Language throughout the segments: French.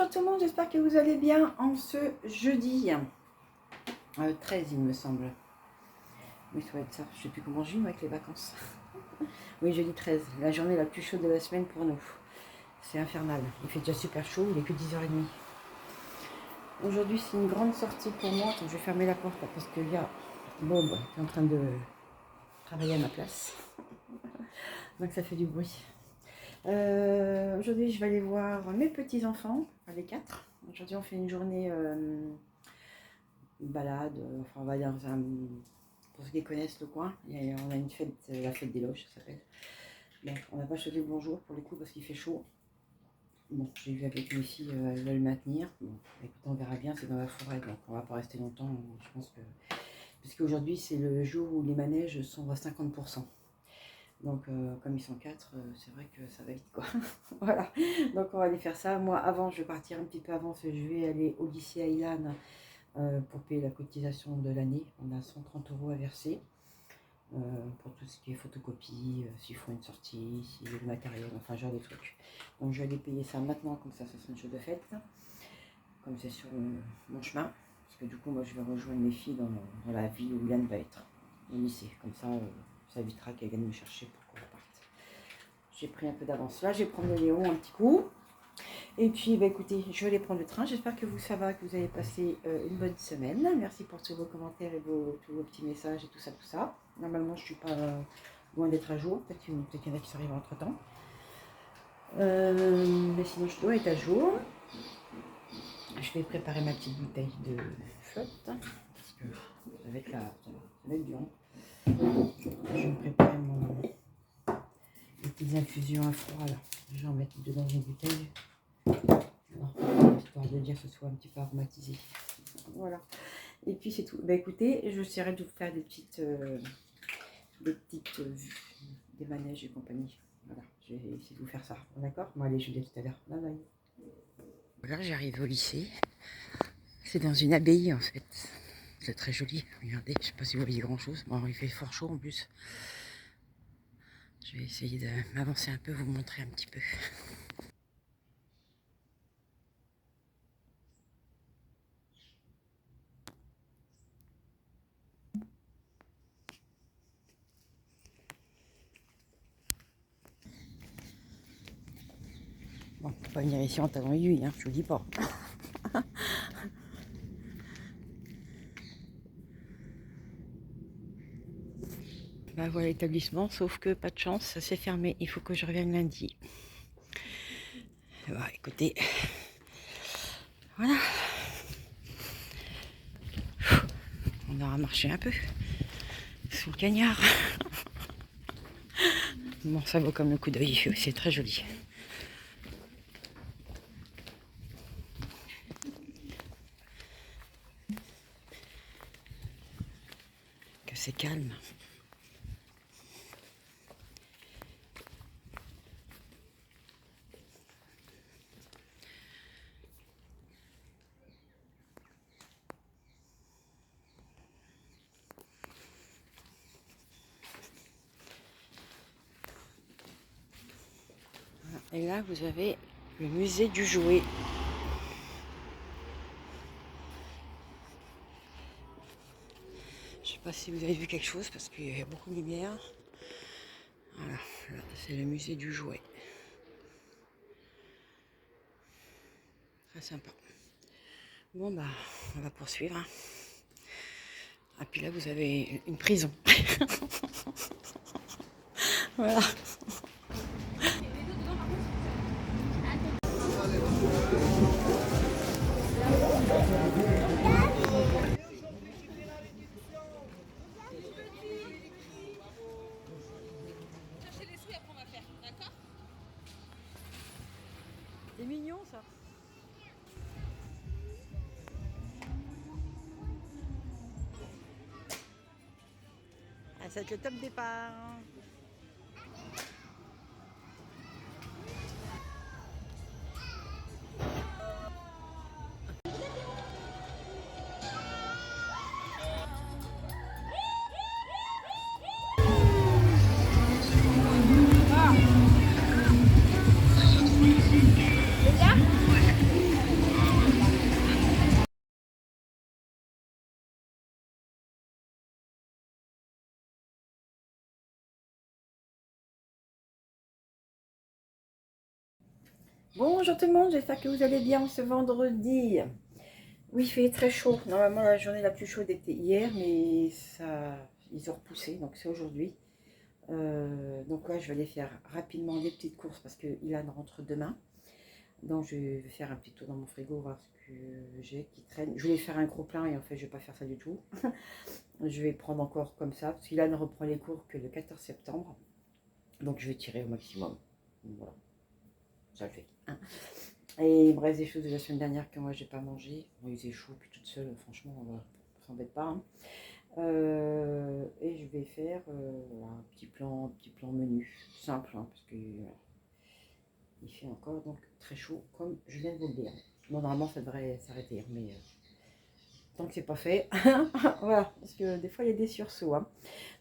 Bonjour tout le monde, j'espère que vous allez bien en ce jeudi 13 il me semble. Oui, ça va être ça, je sais plus comment je vis avec les vacances. Oui, jeudi 13, la journée la plus chaude de la semaine pour nous. C'est infernal, il fait déjà super chaud, il est que 10h30. Aujourd'hui c'est une grande sortie pour moi, donc je vais fermer la porte là, parce qu'il y a Bob qui est en train de travailler à ma place. Donc ça fait du bruit. Aujourd'hui je vais aller voir mes petits-enfants, les 4. Aujourd'hui on fait une journée balade, enfin on va dans un... Pour ceux qui connaissent le coin, on a une fête, la fête des loges ça s'appelle. Bon, on n'a pas choisi le bonjour pour le coup parce qu'il fait chaud. Bon, j'ai vu avec mes filles, elles veulent maintenir. Bon, écoute, on verra bien, c'est dans la forêt, donc on va pas rester longtemps, je pense que... Puisqu'aujourd'hui c'est le jour où les manèges sont à 50%. Donc comme ils sont 4, c'est vrai que ça va vite quoi. Voilà, donc on va aller faire ça. Moi avant, je vais partir un petit peu avant, je vais aller au lycée Aylan pour payer la cotisation de l'année. On a 130 € à verser pour tout ce qui est photocopie, s'il faut une sortie, s'il y a du matériel, enfin genre des trucs. Donc je vais aller payer ça maintenant, comme ça sera une chose de fête, comme c'est sur mon chemin. Parce que du coup moi je vais rejoindre mes filles dans la ville où Yann va être, au lycée. Comme ça, ça évitera qu'elle vienne me chercher pour qu'on parte. J'ai pris un peu d'avance là, j'ai promené Léon un petit coup. Et puis, bah, écoutez, je vais aller prendre le train. J'espère que ça va, que vous avez passé une bonne semaine. Merci pour tous vos commentaires et tous vos petits messages et tout ça, tout ça. Normalement, je ne suis pas loin d'être à jour. Peut-être qu'il y en a qui s'arrivent entre temps. Mais sinon, je dois être à jour. Je vais préparer ma petite bouteille de flotte. Parce que avec ça va être dur. Je vais me préparer mes petites infusions à froid là. Je vais en mettre dedans une bouteille. Histoire de dire que ce soit un petit peu aromatisé. Voilà. Et puis c'est tout. Bah écoutez, j'essaierai de vous faire des manèges et compagnie. Voilà, je vais essayer de vous faire ça. D'accord? Bon allez, je vous dis à tout à l'heure. Bye bye. Voilà, j'arrive au lycée. C'est dans une abbaye en fait. C'est très joli. Regardez, je sais pas si vous voyez grand chose. Bon, il fait fort chaud en plus. Je vais essayer de m'avancer un peu, vous montrer un petit peu. Bon, faut pas venir ici en talons aiguilles, hein, je vous dis pas. Bah voilà l'établissement, sauf que pas de chance, ça s'est fermé. Il faut que je revienne lundi. Bah écoutez, voilà. On aura marché un peu sous le cagnard. Bon, ça vaut comme le coup d'œil, c'est très joli. Que c'est calme. Et là, vous avez le musée du jouet. Je sais pas si vous avez vu quelque chose parce qu'il y a beaucoup de lumière. Voilà, là, c'est le musée du jouet. Très sympa. Bon, bah, on va poursuivre. Hein. Ah, puis là, vous avez une prison. Voilà. C'est mignon ça. Ah, ça va être le top départ. Bonjour tout le monde, j'espère que vous allez bien ce vendredi. Oui, il fait très chaud. Normalement, la journée la plus chaude était hier, mais ça, ils ont repoussé, donc c'est aujourd'hui. Donc là, je vais aller faire rapidement des petites courses parce que Ilan rentre demain. Donc je vais faire un petit tour dans mon frigo, voir ce que j'ai qui traîne. Je voulais faire un gros plein et en fait, je vais pas faire ça du tout. Je vais prendre encore comme ça, parce qu'Ilan ne reprend les cours que le 14 septembre. Donc je vais tirer au maximum. Voilà, ça le fait. Hein. Et il me reste des choses de la semaine dernière que moi j'ai pas mangé. Bon, il faisait chaud, puis toute seule, franchement, on s'embête pas. Hein. Et je vais faire un petit plan menu, simple, hein, parce que il fait encore donc très chaud, comme je viens de vous le dire. Bon, normalement ça devrait s'arrêter, mais tant que c'est pas fait, voilà, parce que des fois il y a des sursauts. Hein.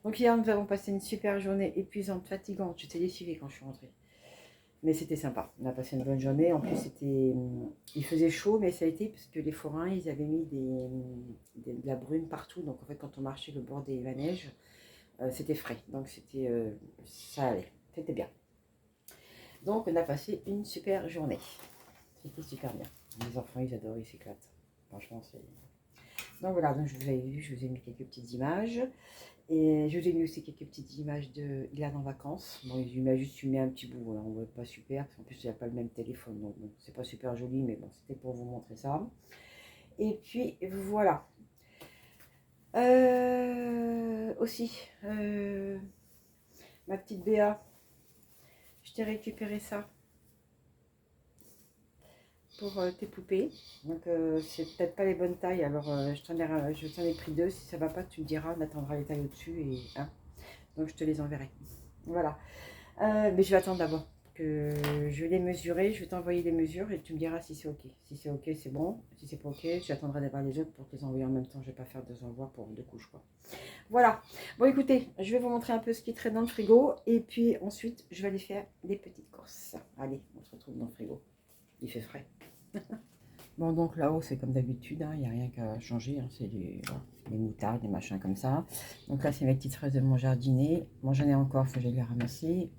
Donc hier nous avons passé une super journée épuisante, fatigante. J'étais lessivée quand je suis rentrée. Mais c'était sympa, on a passé une bonne journée. En plus, il faisait chaud, mais ça a été parce que les forains, ils avaient mis de la brume partout. Donc en fait, quand on marchait le bord des manèges, c'était frais. Donc ça allait, c'était bien. Donc on a passé une super journée. C'était super bien. Les enfants, ils adorent, ils s'éclatent. Franchement, c'est... Donc voilà, donc je vous avais vu, je vous ai mis quelques petites images. Et je vous ai mis aussi quelques petites images de Ilan en vacances. Bon, il m'a juste filmé un petit bout, alors on voit pas super, parce qu'en plus il n'y a pas le même téléphone, donc bon, c'est pas super joli, mais bon, c'était pour vous montrer ça. Et puis voilà. Aussi, ma petite Béa, je t'ai récupéré ça pour tes poupées. Donc c'est peut-être pas les bonnes tailles, alors je t'en ai pris deux. Si ça va pas, tu me diras, on attendra les tailles au-dessus, et hein, donc je te les enverrai. Voilà. Mais je vais attendre d'abord que je vais les mesurer, je vais t'envoyer les mesures et tu me diras si c'est ok. Si c'est ok, c'est bon. Si c'est pas ok, j'attendrai d'avoir les autres pour te les envoyer en même temps. Je vais pas faire deux envois pour deux couches, quoi. Voilà. Bon, écoutez, je vais vous montrer un peu ce qui traîne dans le frigo et puis ensuite, je vais aller faire des petites courses. Allez, on se retrouve dans le frigo. Il fait frais. Bon, donc là-haut, c'est comme d'habitude, hein, il n'y a rien qu'à changer. Hein, c'est des moutardes, des machins comme ça. Donc là, c'est mes petites fraises de mon jardinet. Bon, j'en ai encore, il faut que j'aille les ramasser.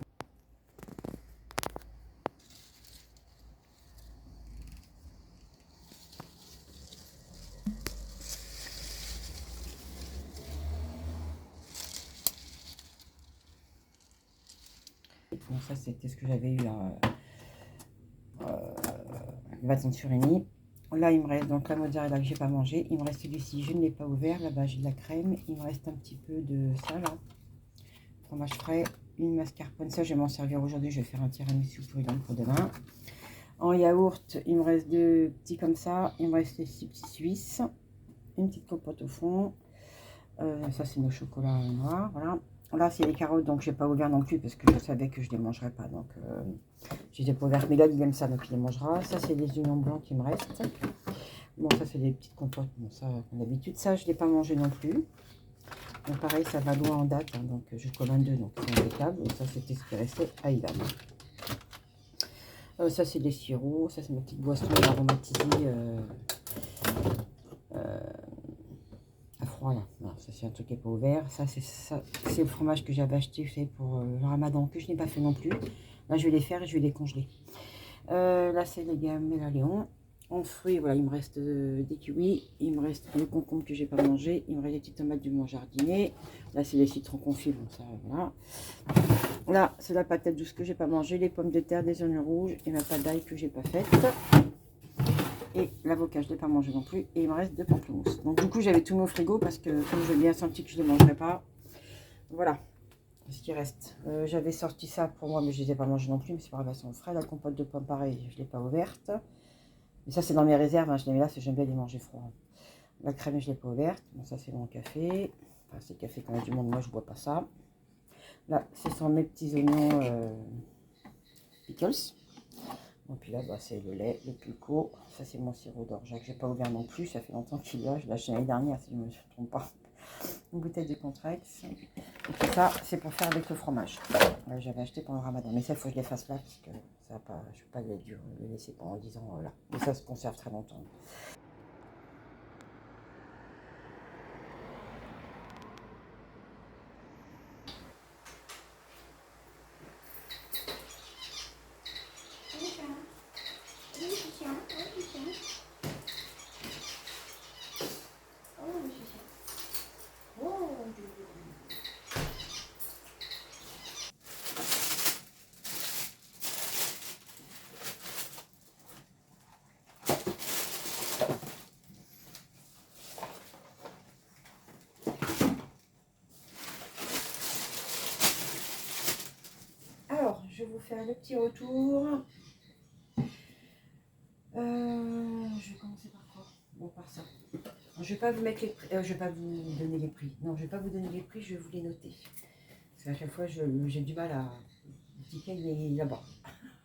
Bon, ça, c'était ce que j'avais eu là, le bâton de surimi. Là, il me reste donc la mozzarella que j'ai pas mangé. Il me reste celui-ci, je ne l'ai pas ouvert. Là-bas, j'ai de la crème. Il me reste un petit peu de ça, là. Fromage frais, une mascarpone. Ça, je vais m'en servir aujourd'hui. Je vais faire un tiramisu pour demain. En yaourt, il me reste deux petits comme ça. Il me reste les 6 petits suisses. Une petite compote au fond. Ça, c'est nos chocolats noirs. Voilà. Là, c'est les carottes, donc je n'ai pas ouvert non plus parce que je savais que je ne les mangerais pas. Donc, je les ai pas ouvertes. Mais là, il aime ça, donc il les mangera. Ça, c'est les oignons blancs qui me restent. Bon, ça, c'est des petites compotes. Bon, ça, comme d'habitude. Ça, je ne l'ai pas mangé non plus. Donc, pareil, ça va loin en date. Hein, donc, jusqu'au 22, donc c'est impeccable. Et ça, c'était ce qui restait à Ilan. Ça, c'est des sirops. Ça, c'est ma petite boisson aromatisée. À froid là. Non, ça c'est un truc qui n'est pas ouvert. Ça c'est le fromage que j'avais acheté fait pour le ramadan que je n'ai pas fait non plus. Là je vais les faire et je vais les congeler. Là c'est les gamelles à Léon. En fruits, voilà, il me reste des kiwis, il me reste le concombre que j'ai pas mangé, il me reste des petites tomates du mon jardinier. Là c'est les citrons confits, bon ça voilà. Là c'est la patate douce que j'ai pas mangé, les pommes de terre, des oignons rouges et ma pâte d'ail que j'ai pas faite. Et l'avocat, je ne l'ai pas mangé non plus. Et il me reste deux pamplemousses. Donc, du coup, j'avais tout mis au frigo parce que, comme j'ai bien senti que je ne les mangerais pas, voilà ce qui reste. J'avais sorti ça pour moi, mais je ne les ai pas mangés non plus. Mais c'est pas grave, elles sont frais. La compote de pommes, pareil, je ne l'ai pas ouverte. Mais ça, c'est dans mes réserves. Hein, je les mets là parce que j'aime bien les manger froids. La crème, je ne l'ai pas ouverte. Bon, ça, c'est mon café. Enfin, c'est le café quand il y a du monde. Moi, je ne bois pas ça. Là, ce sont mes petits oignons pickles. Et puis là, bah, c'est le lait, le pulco. Ça, c'est mon sirop d'orgeat que je n'ai pas ouvert non plus. Ça fait longtemps qu'il y a. Je l'ai acheté l'année dernière, si je ne me trompe pas. Une bouteille de Contrex. Et puis ça, c'est pour faire avec le fromage. J'avais acheté pendant le ramadan. Mais ça, il faut que je les fasse là, parce que ça va pas, je ne peux pas le laisser pendant 10 ans là. Mais ça se conserve très longtemps. Oh, monsieur. Oh, alors, je vais vous faire le petit retour. Je vais commencer par quoi? Bon, par ça. Je vais pas vous mettre les prix, je vais pas vous donner les prix. Non, je vais pas vous donner les prix, je vais vous les noter. Parce qu'à chaque fois, j'ai du mal à... Le ticket, il est là-bas.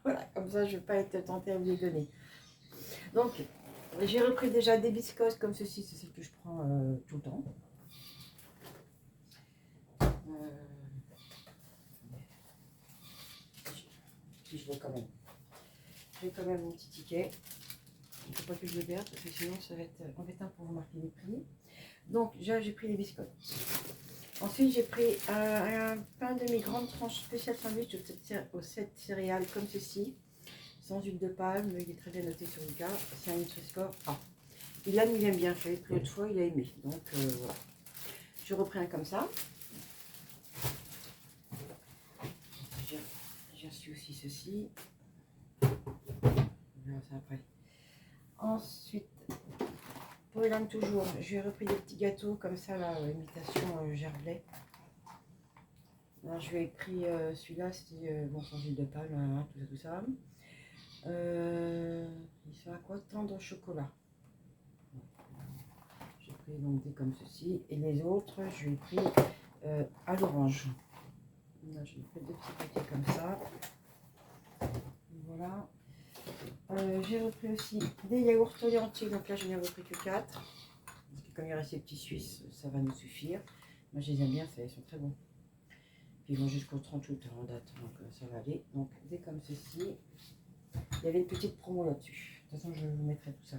Voilà, comme ça, je vais pas être tentée à vous les donner. Donc, j'ai repris déjà des biscottes comme ceci, c'est celle que je prends tout le temps. Si je l'ai quand même. J'ai quand même mon petit ticket. Il ne faut pas que je le perde parce que sinon ça va être embêtant pour vous marquer les prix. Donc, déjà, j'ai pris les biscottes. Ensuite, j'ai pris un pain demi-grande tranche spécial sandwich aux 7 céréales comme ceci, sans huile de palme. Il est très bien noté sur le cas. C'est un Nutri-Score A. Il aime bien. Je l'avais pris l'autre fois, il a aimé. Donc, voilà. Je reprends un comme ça. J'ai reçu aussi ceci. On verra ça après. Ensuite, pour les lames toujours, j'ai repris des petits gâteaux comme ça, là, imitation gerblé. Alors, je lui ai pris celui-là, c'était bon, sans huile de palme, hein, tout ça. Il sera quoi? Tendre au chocolat. J'ai pris donc des comme ceci. Et les autres, je lui ai pris à l'orange. Là, j'ai pris deux petits paquets comme ça. Voilà. J'ai repris aussi des yaourts au lait entier. Donc là, je n'ai repris que 4. Parce que comme il reste ces petits suisses, ça va nous suffire. Moi, je les aime bien, ils sont très bons. Puis ils vont jusqu'au 30 août en date, donc ça va aller. Donc des comme ceci. Il y avait une petite promo là-dessus. De toute façon, je vous mettrai tout ça.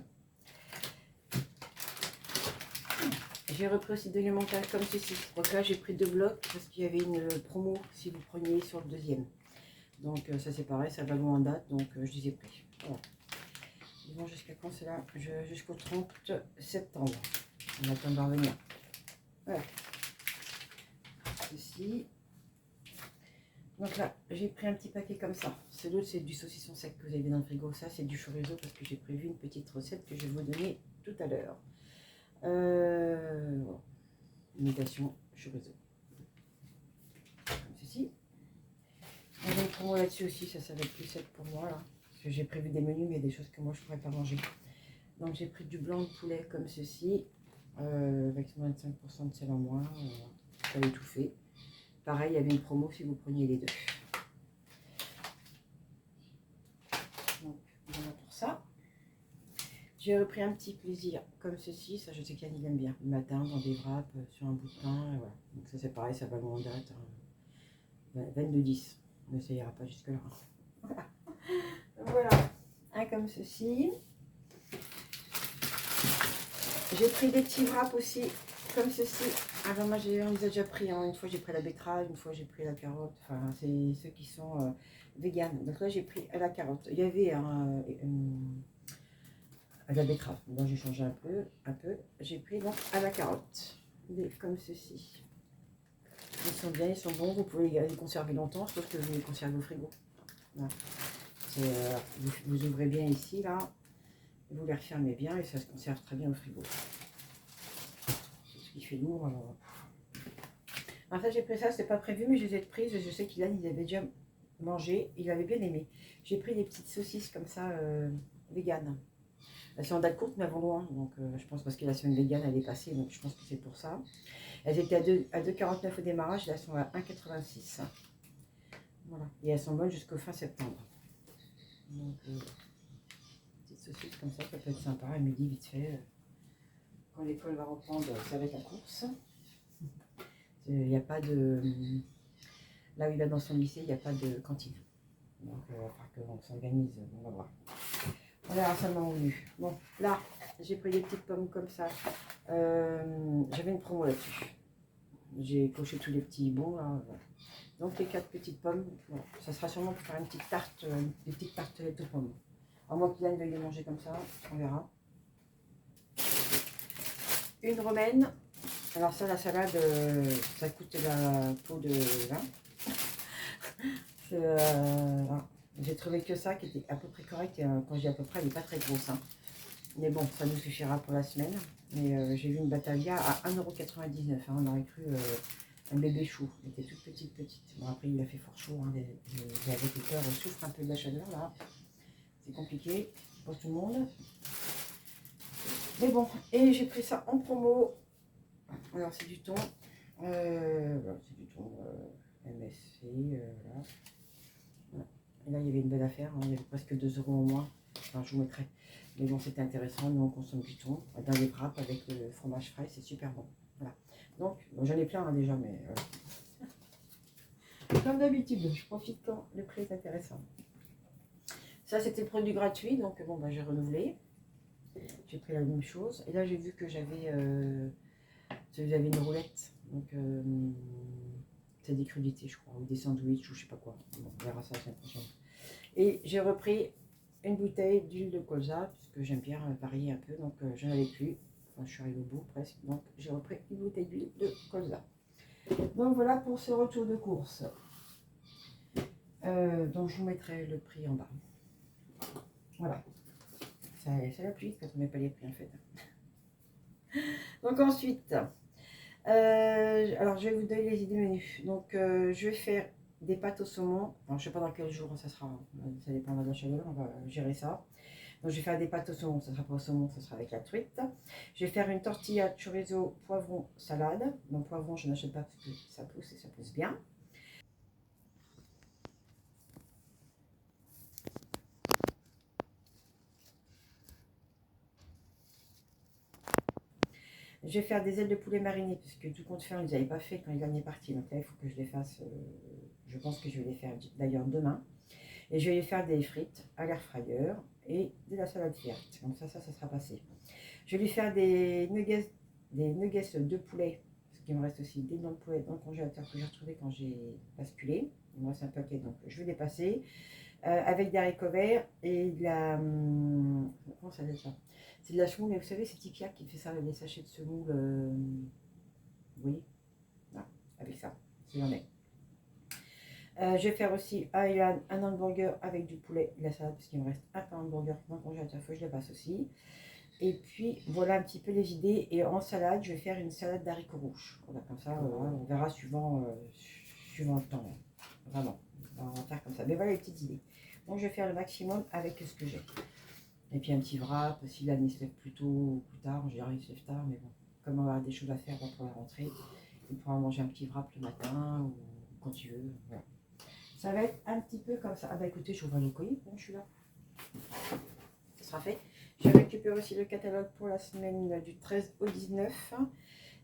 J'ai repris aussi de l'émental comme ceci. Donc là, j'ai pris 2 blocs parce qu'il y avait une promo si vous preniez sur le deuxième. Donc ça c'est pareil, ça va loin en date, donc je les ai pris. Voilà. Ils vont jusqu'à quand c'est là? Jusqu'au 30 septembre. On attend d'en revenir. Voilà. Ceci. Donc là, j'ai pris un petit paquet comme ça. L'autre, c'est du saucisson sec que vous avez dans le frigo. Ça, c'est du chorizo parce que j'ai prévu une petite recette que je vais vous donner tout à l'heure. Voilà. Imitation chorizo. Comme ceci. Il y a une promo là-dessus aussi, ça va être plus sec pour moi là. Parce que j'ai prévu des menus, mais il y a des choses que moi je ne pourrais pas manger. Donc j'ai pris du blanc de poulet comme ceci, avec 25% de sel en moins. J'avais tout fait. Pareil, il y avait une promo si vous preniez les deux. Donc voilà pour ça. J'ai repris un petit plaisir comme ceci, ça je sais qu'Annie aime bien. Le matin dans des wraps, sur un bout de pain, voilà. Donc ça c'est pareil, ça va loin en date. Hein. 22,10. Mais ça ira pas jusque là. Voilà, un comme ceci. J'ai pris des petits wraps aussi, comme ceci. Alors moi, on les a déjà pris. Hein. Une fois, j'ai pris la betterave, une fois, j'ai pris la carotte. Enfin, c'est ceux qui sont véganes. Donc là, j'ai pris la carotte. Il y avait la betterave. Donc j'ai changé un peu. J'ai pris donc à la carotte, comme ceci. Ils sont bien, ils sont bons. Vous pouvez les conserver longtemps, sauf que vous les conservez au frigo. Voilà. Vous ouvrez bien ici, là. Vous les refermez bien et ça se conserve très bien au frigo. C'est ce qui fait lourd. Alors... En fait, j'ai pris ça, c'était pas prévu, mais je les ai prises. Je sais qu'il avait déjà mangé, il avait bien aimé. J'ai pris des petites saucisses comme ça, véganes. Elles sont en date courte, mais elles vont loin. Donc, je pense parce que la semaine végane, elle est passée, donc je pense que c'est pour ça. Elles étaient à 2,49 au démarrage, là, elles sont à 1,86. Voilà. Et elles sont bonnes jusqu'au fin septembre. Donc, petites saucisses comme ça peut être sympa à midi, vite fait. Quand l'école va reprendre, ça va être la course. Il n'y a pas de... Là où il va dans son lycée, il n'y a pas de cantine. Donc, il va falloir qu'on s'organise, on va voir. On verra ça dans voulu. Bon, là, j'ai pris des petites pommes comme ça. J'avais une promo là-dessus. J'ai coché tous les petits bons, là. Voilà. Donc, les 4 petites pommes, voilà. Ça sera sûrement pour faire une petite tarte, des petites tartelettes aux pommes. À moins qu'il veuille les manger comme ça, on verra. Une romaine. Alors ça, la salade, ça coûte la peau de vin. J'ai trouvé que ça qui était à peu près correct. Et, quand je dis à peu près, elle n'est pas très grosse. Hein. Mais bon, ça nous suffira pour la semaine. Mais j'ai vu une Batavia à 1,99 €. Hein. On aurait cru un bébé chou. Elle était toute petite. Bon, après, il a fait fort chaud. Hein. Les agriculteurs souffrent un peu de la chaleur là. C'est compliqué pour tout le monde. Mais bon, et j'ai pris ça en promo. Alors, c'est du thon. C'est du thon MSC. Voilà. Et là, il y avait une belle affaire. Hein. Il y avait presque 2 € au moins. Enfin, je vous mettrai. Mais bon, c'était intéressant. Nous, on consomme du thon dans les wraps avec le fromage frais. C'est super bon. Voilà. Donc, bon, j'en ai plein hein, déjà, mais comme d'habitude, je profite quand le prix est intéressant. Ça, c'était le produit gratuit. Donc, bon, bah, j'ai renouvelé. J'ai pris la même chose. Et là, j'ai vu que j'avais une roulette. Donc, c'est des crudités, je crois. Ou des sandwichs, ou je sais pas quoi. Bon, on verra ça la semaine prochaine. Et j'ai repris une bouteille d'huile de colza, puisque j'aime bien varier un peu, donc j'en avais plus. Enfin, je suis arrivée au bout presque, donc j'ai repris une bouteille d'huile de colza. Donc voilà pour ce retour de course. Donc je vous mettrai le prix en bas. Voilà. Ça la pluie quand on met pas les prix en fait. Donc ensuite, alors je vais vous donner les idées menus. Donc je vais faire des pâtes au saumon. Alors, je ne sais pas dans quel jour ça sera, ça dépendra de la chaleur, on va gérer ça. Donc je vais faire des pâtes au saumon, ça sera pas au saumon, ça sera avec la truite. Je vais faire une tortilla chorizo poivron salade. Donc poivron je n'achète pas parce que ça pousse et ça pousse bien. Je vais faire des ailes de poulet marinées, parce que tout compte fait, on ne les avait pas fait quand Ilan est parti. Donc là, il faut que je les fasse. Je pense que je vais les faire d'ailleurs demain. Et je vais faire des frites à l'air fryer et de la salade verte. Comme ça sera passé. Je vais lui faire des nuggets de poulet, parce qu'il me reste aussi des dents de poulet dans le congélateur que j'ai retrouvé quand j'ai basculé. Il me reste un paquet, donc je vais les passer. Avec des haricots verts et de la... comment ça s'appelle ça? C'est de la semoule, mais vous savez, c'est Tipia qui fait ça, les sachets de semoule. Vous voyez? Là, avec ça, s'il en est. Je vais faire aussi un hamburger avec du poulet et de la salade, parce qu'il me reste un pain hamburger dans le congélateur, il faut que je le passe aussi. Et puis voilà un petit peu les idées. Et en salade, je vais faire une salade d'haricots rouges. Voilà, comme ça, on verra suivant le temps. Vraiment, on va faire comme ça. Mais voilà les petites idées. Donc je vais faire le maximum avec ce que j'ai. Et puis un petit wrap, si l'année se lève plus tôt ou plus tard, en général il se lève tard, mais bon, comme on va avoir des choses à faire pour la rentrée, il pourra manger un petit wrap le matin ou quand tu veux. Voilà. Ça va être un petit peu comme ça. Ah bah écoutez, je ouvre le colis, bon, je suis là. Ça sera fait. Je récupère aussi le catalogue pour la semaine du 13 au 19.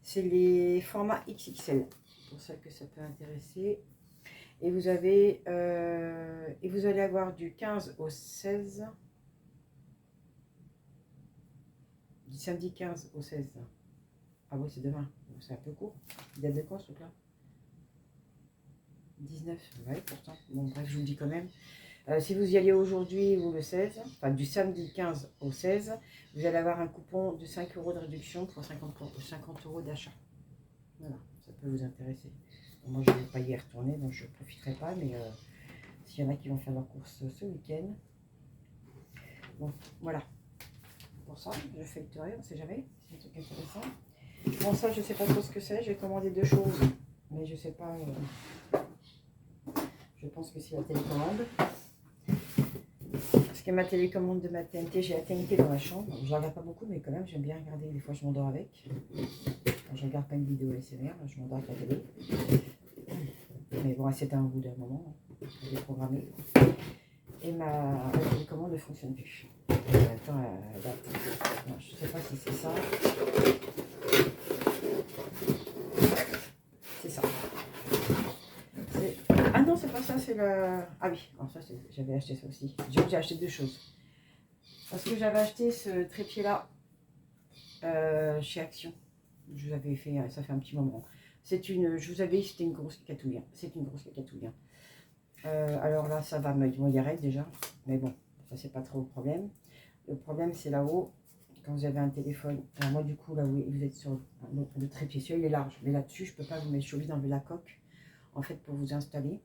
C'est les formats XXL, pour celles que ça peut intéresser. Et vous avez et vous allez avoir du 15 au 16. Du samedi 15 au 16. Ah oui, c'est demain. C'est un peu court. Il date de quand ce truc-là? 19. Oui, pourtant. Bon, bref, je vous le dis quand même. Si vous y allez aujourd'hui ou le 16, enfin du samedi 15 au 16, vous allez avoir un coupon de 5 € de réduction pour 50 € d'achat. Voilà, ça peut vous intéresser. Bon, moi, je ne vais pas y retourner, donc je ne profiterai pas, mais s'il y en a qui vont faire leurs courses ce week-end. Bon, voilà. Pour ça, je feuilleterai, on ne sait jamais, c'est un truc intéressant. Bon, ça, je ne sais pas trop ce que c'est, j'ai commandé 2 choses, mais je ne sais pas, je pense que c'est la télécommande. Parce que ma télécommande de ma TNT, j'ai la TNT dans la chambre, je ne la regarde pas beaucoup, mais quand même, j'aime bien regarder, des fois je m'endors avec. Quand je ne regarde pas une vidéo ASMR, je m'endors avec la télé. Mais bon, c'est un bout d'un moment, je l'ai programmé. Et ma télécommande ne fonctionne plus. Attends, non, je ne sais pas si c'est ça. C'est ça. Ah non, c'est pas ça, c'est le... Ah oui, ça j'avais acheté ça aussi. J'ai acheté 2 choses. Parce que j'avais acheté ce trépied-là chez Action. Je vous avais fait, ça fait un petit moment. Je vous avais dit, c'était une grosse cacatouille. C'est une grosse cacatouille. Alors là, ça va me dire déjà. Mais bon, ça c'est pas trop le problème. Le problème c'est là-haut, quand vous avez un téléphone. Alors moi du coup là où vous êtes sur le trépied, celui il est large, mais là-dessus je peux pas vous mettre, je suis obligée d'enlever la coque en fait pour vous installer.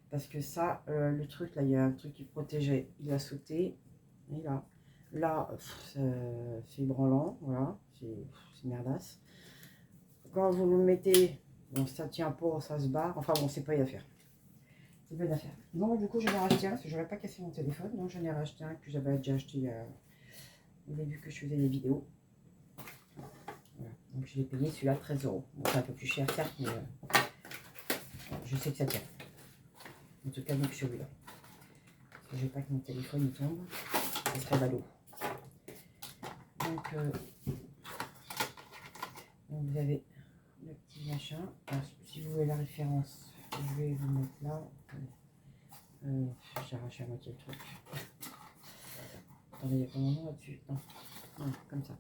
Parce que ça, le truc là, il y a un truc qui protégeait, il a sauté. Et là, c'est branlant, voilà, c'est merdasse. Quand vous le mettez, bon, ça tient pas, ça se barre. Enfin bon, c'est pas une affaire. C'est pas une affaire. Donc du coup, j'en ai racheté un, parce que je n'aurais pas cassé mon téléphone. Donc j'en ai racheté un que j'avais déjà acheté au début que je faisais des vidéos. Voilà. Donc je l'ai payé celui-là 13 €. Bon, c'est un peu plus cher, certes, mais je sais que ça tient. En tout cas, donc celui-là. Parce que je veux pas que mon téléphone il tombe. Ce serait ballot. Donc vous avez le petit machin. Alors, si vous voulez la référence, je vais vous mettre là. J'ai arraché à moitié le truc. Attendez, il y a pas mon nom là-dessus. Non. Non, comme ça.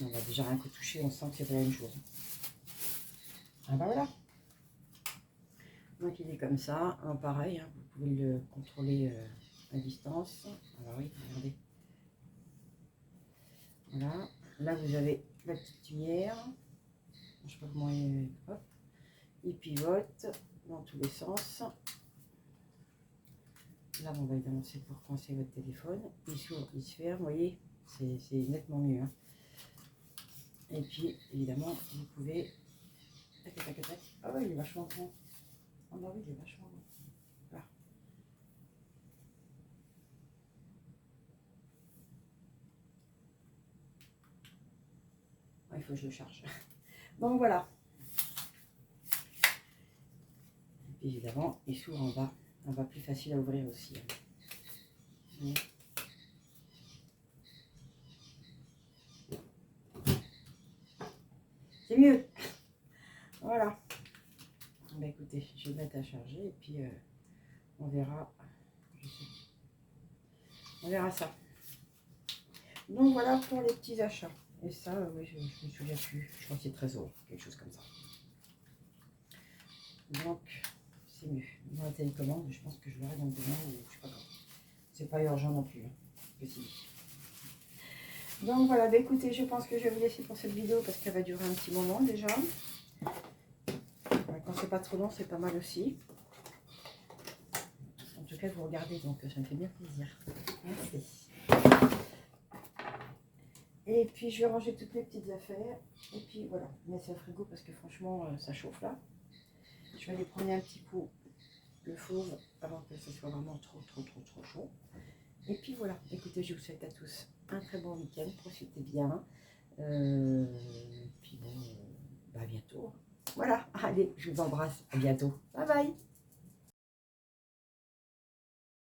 On va déjà rien que toucher, on sent que c'est pas la même chose. Ah bah voilà. Donc il est comme ça. Alors, pareil, hein, vous pouvez le contrôler à distance. Alors oui, regardez. Voilà. Là vous avez la petite lumière. Je sais pas comment hop. Il pivote dans tous les sens. Là, on va évidemment c'est pour coincer votre téléphone. Il s'ouvre, il se ferme, vous voyez, c'est nettement mieux. Hein. Et puis, évidemment, vous pouvez... Tac, tac, tac, tac. Ah oui, il est vachement grand. Ah bah oui, il est vachement grand. Voilà. Ah, il faut que je le charge. Donc voilà. Et puis évidemment, il s'ouvre en bas. En bas, plus facile à ouvrir aussi. Hein. C'est mieux. Voilà. Bah écoutez, je vais mettre à charger et puis on verra. On verra ça. Donc voilà pour les petits achats. Et ça, oui, je me souviens plus. Je crois que c'est 13 €, quelque chose comme ça. Donc, c'est mieux. Dans la télécommande, je pense que je l'aurai dans le demain ou je sais pas quand. C'est pas urgent non plus. Hein, que si. Donc voilà, bah écoutez, je pense que je vais vous laisser pour cette vidéo parce qu'elle va durer un petit moment déjà. Quand c'est pas trop long, c'est pas mal aussi. En tout cas, vous regardez, donc ça me fait bien plaisir. Merci. Et puis je vais ranger toutes mes petites affaires. Et puis voilà, mettre ça au frigo parce que franchement, ça chauffe là. Je vais aller prendre un petit coup le fauve avant que ce soit vraiment trop chaud. Et puis voilà, écoutez, je vous souhaite à tous un très bon week-end, profitez bien. Puis bon, à bientôt. Voilà, allez, je vous embrasse, à bientôt. Bye bye.